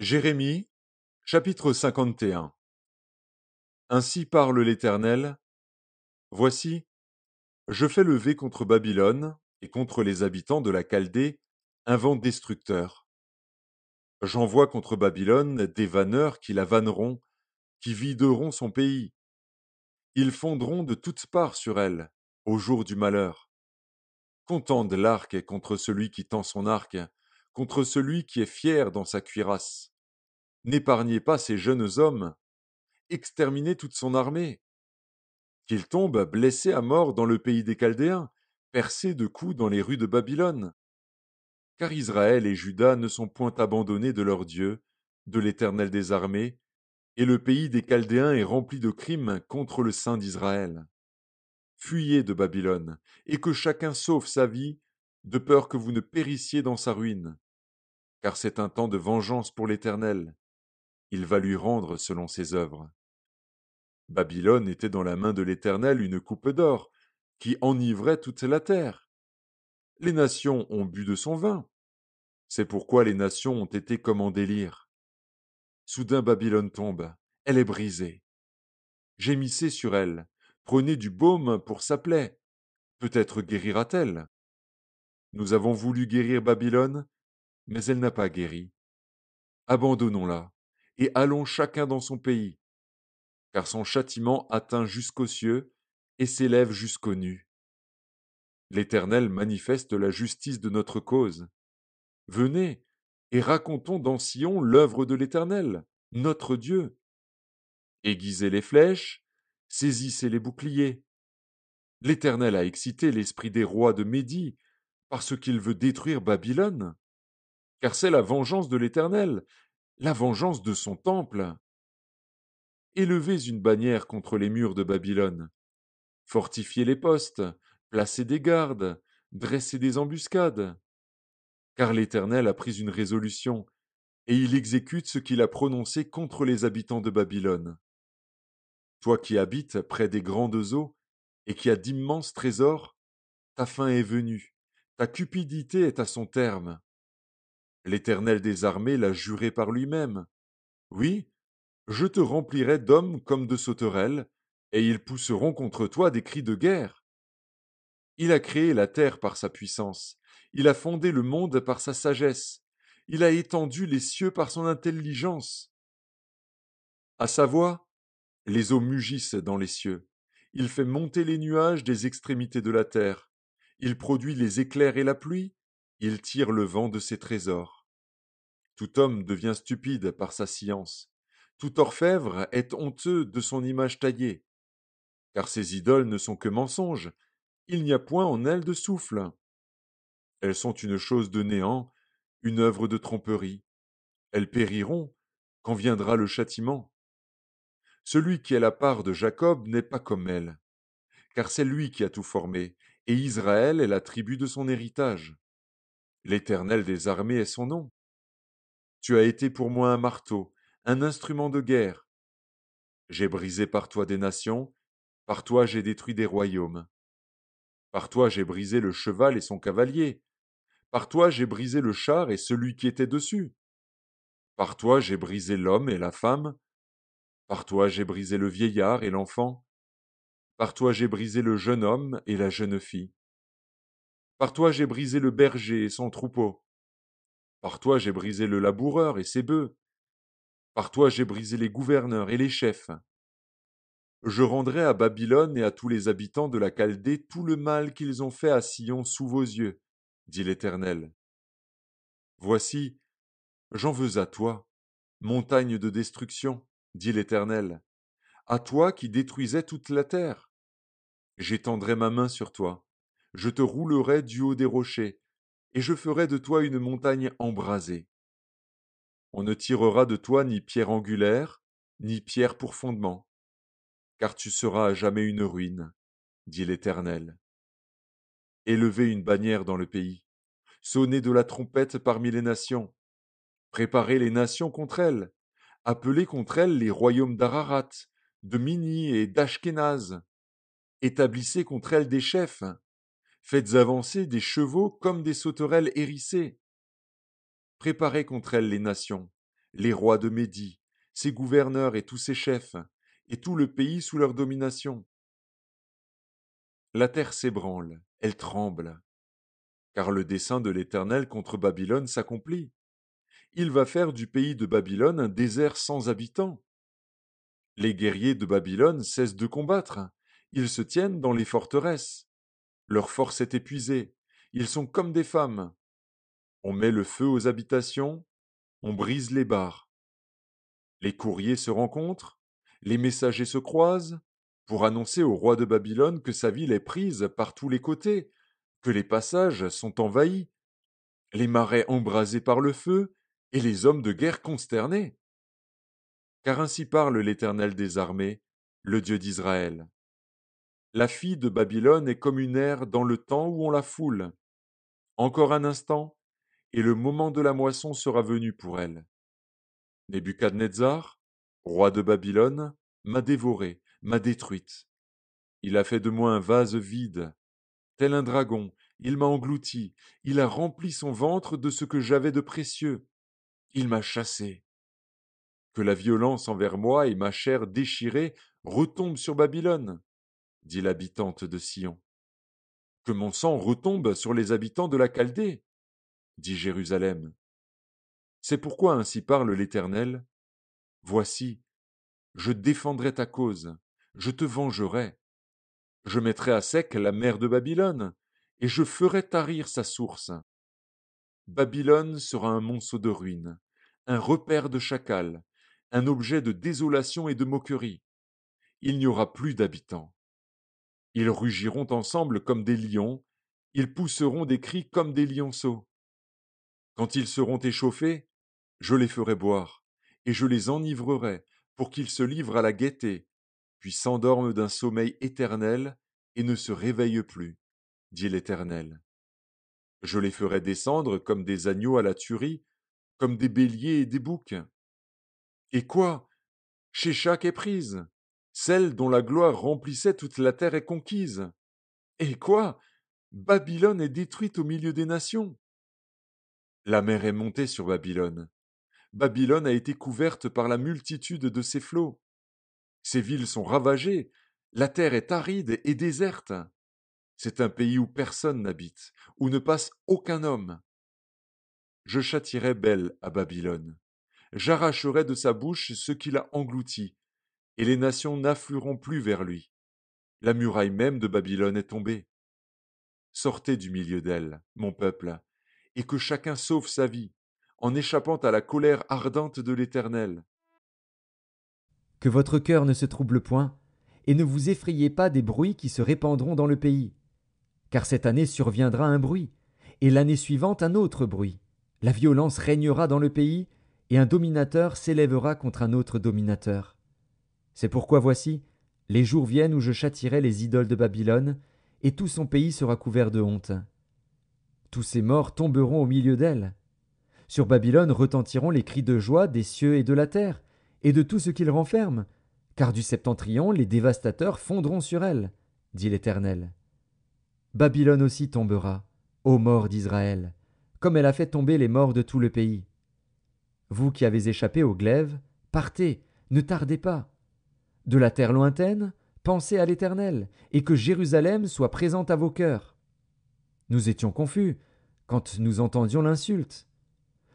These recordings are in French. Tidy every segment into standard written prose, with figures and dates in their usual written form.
Jérémie, chapitre 51. Ainsi parle l'Éternel. Voici, je fais lever contre Babylone et contre les habitants de la Chaldée un vent destructeur. J'envoie contre Babylone des vanneurs qui la vanneront, qui videront son pays. Ils fondront de toutes parts sur elle, au jour du malheur. Qu'on tende l'arc contre celui qui tend son arc, contre celui qui est fier dans sa cuirasse. N'épargnez pas ces jeunes hommes, exterminez toute son armée. Qu'il tombe blessé à mort dans le pays des Chaldéens, percé de coups dans les rues de Babylone. Car Israël et Juda ne sont point abandonnés de leur Dieu, de l'Éternel des armées, et le pays des Chaldéens est rempli de crimes contre le Saint d'Israël. Fuyez de Babylone, et que chacun sauve sa vie, de peur que vous ne périssiez dans sa ruine. Car c'est un temps de vengeance pour l'Éternel. Il va lui rendre selon ses œuvres. Babylone était dans la main de l'Éternel une coupe d'or, qui enivrait toute la terre. Les nations ont bu de son vin. C'est pourquoi les nations ont été comme en délire. Soudain Babylone tombe, elle est brisée. Gémissez sur elle, prenez du baume pour sa plaie. Peut-être guérira-t-elle. Nous avons voulu guérir Babylone, mais elle n'a pas guéri. Abandonnons-la, et allons chacun dans son pays, car son châtiment atteint jusqu'aux cieux et s'élève jusqu'aux nues. L'Éternel manifeste la justice de notre cause. Venez et racontons dans Sion l'œuvre de l'Éternel, notre Dieu. Aiguisez les flèches, saisissez les boucliers. L'Éternel a excité l'esprit des rois de Médie, parce qu'il veut détruire Babylone. Car c'est la vengeance de l'Éternel, la vengeance de son temple. Élevez une bannière contre les murs de Babylone. Fortifiez les postes, placez des gardes, dressez des embuscades. Car l'Éternel a pris une résolution, et il exécute ce qu'il a prononcé contre les habitants de Babylone. Toi qui habites près des grandes eaux, et qui as d'immenses trésors, ta fin est venue, ta cupidité est à son terme. L'Éternel des armées l'a juré par lui-même. Oui, je te remplirai d'hommes comme de sauterelles, et ils pousseront contre toi des cris de guerre. Il a créé la terre par sa puissance, il a fondé le monde par sa sagesse, il a étendu les cieux par son intelligence. À sa voix, les eaux mugissent dans les cieux. Il fait monter les nuages des extrémités de la terre. Il produit les éclairs et la pluie. Il tire le vent de ses trésors. Tout homme devient stupide par sa science. Tout orfèvre est honteux de son image taillée. Car ces idoles ne sont que mensonges. Il n'y a point en elles de souffle. Elles sont une chose de néant, une œuvre de tromperie. Elles périront quand viendra le châtiment. Celui qui est la part de Jacob n'est pas comme elle, car c'est lui qui a tout formé, et Israël est la tribu de son héritage. L'Éternel des armées est son nom. Tu as été pour moi un marteau, un instrument de guerre. J'ai brisé par toi des nations, par toi j'ai détruit des royaumes. Par toi j'ai brisé le cheval et son cavalier. Par toi j'ai brisé le char et celui qui était dessus. Par toi j'ai brisé l'homme et la femme. Par toi j'ai brisé le vieillard et l'enfant. Par toi j'ai brisé le jeune homme et la jeune fille. Par toi j'ai brisé le berger et son troupeau. Par toi j'ai brisé le laboureur et ses bœufs. Par toi j'ai brisé les gouverneurs et les chefs. Je rendrai à Babylone et à tous les habitants de la Chaldée tout le mal qu'ils ont fait à Sion sous vos yeux, dit l'Éternel. Voici, j'en veux à toi, montagne de destruction, dit l'Éternel, à toi qui détruisais toute la terre. J'étendrai ma main sur toi, je te roulerai du haut des rochers, et je ferai de toi une montagne embrasée. On ne tirera de toi ni pierre angulaire, ni pierre pour fondement, car tu seras à jamais une ruine, dit l'Éternel. Élevez une bannière dans le pays, sonnez de la trompette parmi les nations, préparez les nations contre elles, appelez contre elles les royaumes d'Ararat, de Mini et d'Ashkénaz, établissez contre elles des chefs, faites avancer des chevaux comme des sauterelles hérissées. Préparez contre elles les nations, les rois de Médie, ses gouverneurs et tous ses chefs, et tout le pays sous leur domination. La terre s'ébranle, elle tremble, car le dessein de l'Éternel contre Babylone s'accomplit. Il va faire du pays de Babylone un désert sans habitants. Les guerriers de Babylone cessent de combattre, ils se tiennent dans les forteresses. Leur force est épuisée, ils sont comme des femmes. On met le feu aux habitations, on brise les barres. Les courriers se rencontrent, les messagers se croisent, pour annoncer au roi de Babylone que sa ville est prise par tous les côtés, que les passages sont envahis, les marais embrasés par le feu, et les hommes de guerre consternés. Car ainsi parle l'Éternel des armées, le Dieu d'Israël. La fille de Babylone est comme une aire dans le temps où on la foule. Encore un instant, et le moment de la moisson sera venu pour elle. Nebuchadnezzar, roi de Babylone, m'a dévoré, m'a détruite. Il a fait de moi un vase vide. Tel un dragon, il m'a englouti, il a rempli son ventre de ce que j'avais de précieux. Il m'a chassé. Que la violence envers moi et ma chair déchirée retombe sur Babylone, dit l'habitante de Sion. Que mon sang retombe sur les habitants de la Chaldée, dit Jérusalem. C'est pourquoi ainsi parle l'Éternel. Voici, je défendrai ta cause, je te vengerai. Je mettrai à sec la mer de Babylone, et je ferai tarir sa source. Babylone sera un monceau de ruines, un repère de chacals, un objet de désolation et de moquerie. Il n'y aura plus d'habitants. Ils rugiront ensemble comme des lions, ils pousseront des cris comme des lionceaux. Quand ils seront échauffés, je les ferai boire, et je les enivrerai, pour qu'ils se livrent à la gaieté, puis s'endorment d'un sommeil éternel, et ne se réveillent plus, dit l'Éternel. Je les ferai descendre comme des agneaux à la tuerie, comme des béliers et des boucs. Et quoi? Sheshak est prise, celle dont la gloire remplissait toute la terre est conquise. Et quoi? Babylone est détruite au milieu des nations. La mer est montée sur Babylone. Babylone a été couverte par la multitude de ses flots. Ses villes sont ravagées, la terre est aride et déserte. C'est un pays où personne n'habite, où ne passe aucun homme. Je châtierai Bel à Babylone. J'arracherai de sa bouche ce qu'il a englouti, et les nations n'afflueront plus vers lui. La muraille même de Babylone est tombée. Sortez du milieu d'elle, mon peuple, et que chacun sauve sa vie, en échappant à la colère ardente de l'Éternel. Que votre cœur ne se trouble point, et ne vous effrayez pas des bruits qui se répandront dans le pays. Car cette année surviendra un bruit, et l'année suivante un autre bruit. La violence régnera dans le pays, et un dominateur s'élèvera contre un autre dominateur. C'est pourquoi voici, les jours viennent où je châtierai les idoles de Babylone, et tout son pays sera couvert de honte. Tous ces morts tomberont au milieu d'elle. Sur Babylone retentiront les cris de joie des cieux et de la terre, et de tout ce qu'ils renferment, car du septentrion les dévastateurs fondront sur elle, dit l'Éternel. Babylone aussi tombera, ô morts d'Israël, comme elle a fait tomber les morts de tout le pays. Vous qui avez échappé au glaive, partez, ne tardez pas. De la terre lointaine, pensez à l'Éternel, et que Jérusalem soit présente à vos cœurs. Nous étions confus quand nous entendions l'insulte.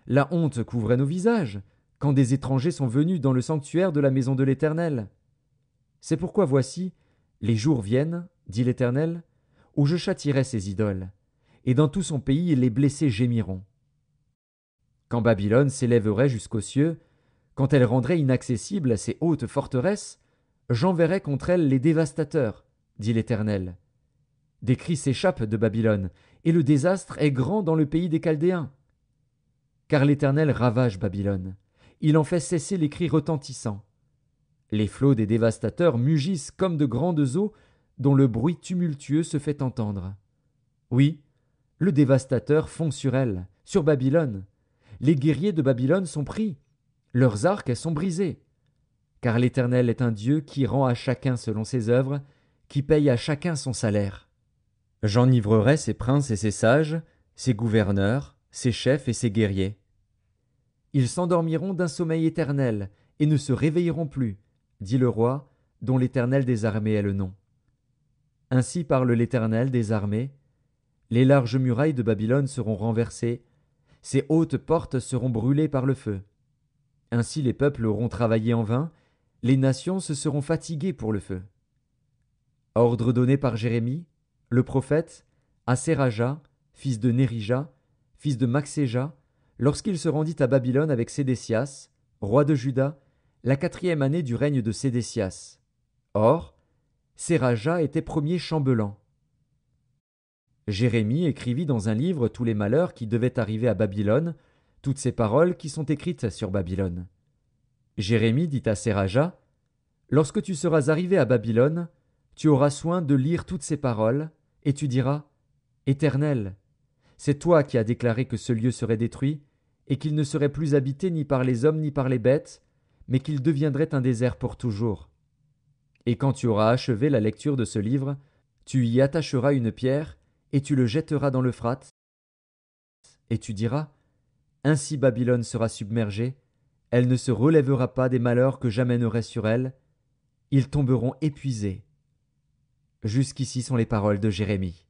La honte couvrait nos visages, quand des étrangers sont venus dans le sanctuaire de la maison de l'Éternel. C'est pourquoi voici, les jours viennent, dit l'Éternel, où je châtierai ces idoles, et dans tout son pays les blessés gémiront. Quand Babylone s'élèverait jusqu'aux cieux, quand elle rendrait inaccessibles ses hautes forteresses, j'enverrai contre elle les dévastateurs, dit l'Éternel. Des cris s'échappent de Babylone, et le désastre est grand dans le pays des Chaldéens. Car l'Éternel ravage Babylone, il en fait cesser les cris retentissants. Les flots des dévastateurs mugissent comme de grandes eaux dont le bruit tumultueux se fait entendre. Oui, le dévastateur fond sur elle, sur Babylone. Les guerriers de Babylone sont pris, leurs arcs sont brisés. Car l'Éternel est un Dieu qui rend à chacun selon ses œuvres, qui paye à chacun son salaire. J'enivrerai ses princes et ses sages, ses gouverneurs, ses chefs et ses guerriers. Ils s'endormiront d'un sommeil éternel, et ne se réveilleront plus, dit le roi, dont l'Éternel des armées est le nom. Ainsi parle l'Éternel des armées. Les larges murailles de Babylone seront renversées, ses hautes portes seront brûlées par le feu. Ainsi les peuples auront travaillé en vain, les nations se seront fatiguées pour le feu. Ordre donné par Jérémie, le prophète, à Séraja, fils de Nérija, fils de Maxéja, lorsqu'il se rendit à Babylone avec Sédécias, roi de Juda, la 4e année du règne de Sédécias. Or, Séraja était premier chambellan. Jérémie écrivit dans un livre tous les malheurs qui devaient arriver à Babylone, toutes ces paroles qui sont écrites sur Babylone. Jérémie dit à Séraja, « Lorsque tu seras arrivé à Babylone, tu auras soin de lire toutes ces paroles, et tu diras, « Éternel, c'est toi qui as déclaré que ce lieu serait détruit, et qu'il ne serait plus habité ni par les hommes ni par les bêtes, mais qu'il deviendrait un désert pour toujours. Et quand tu auras achevé la lecture de ce livre, tu y attacheras une pierre, et tu le jetteras dans l'Euphrate, et tu diras, « Ainsi Babylone sera submergée, elle ne se relèvera pas des malheurs que j'amènerai sur elle, ils tomberont épuisés. » Jusqu'ici sont les paroles de Jérémie.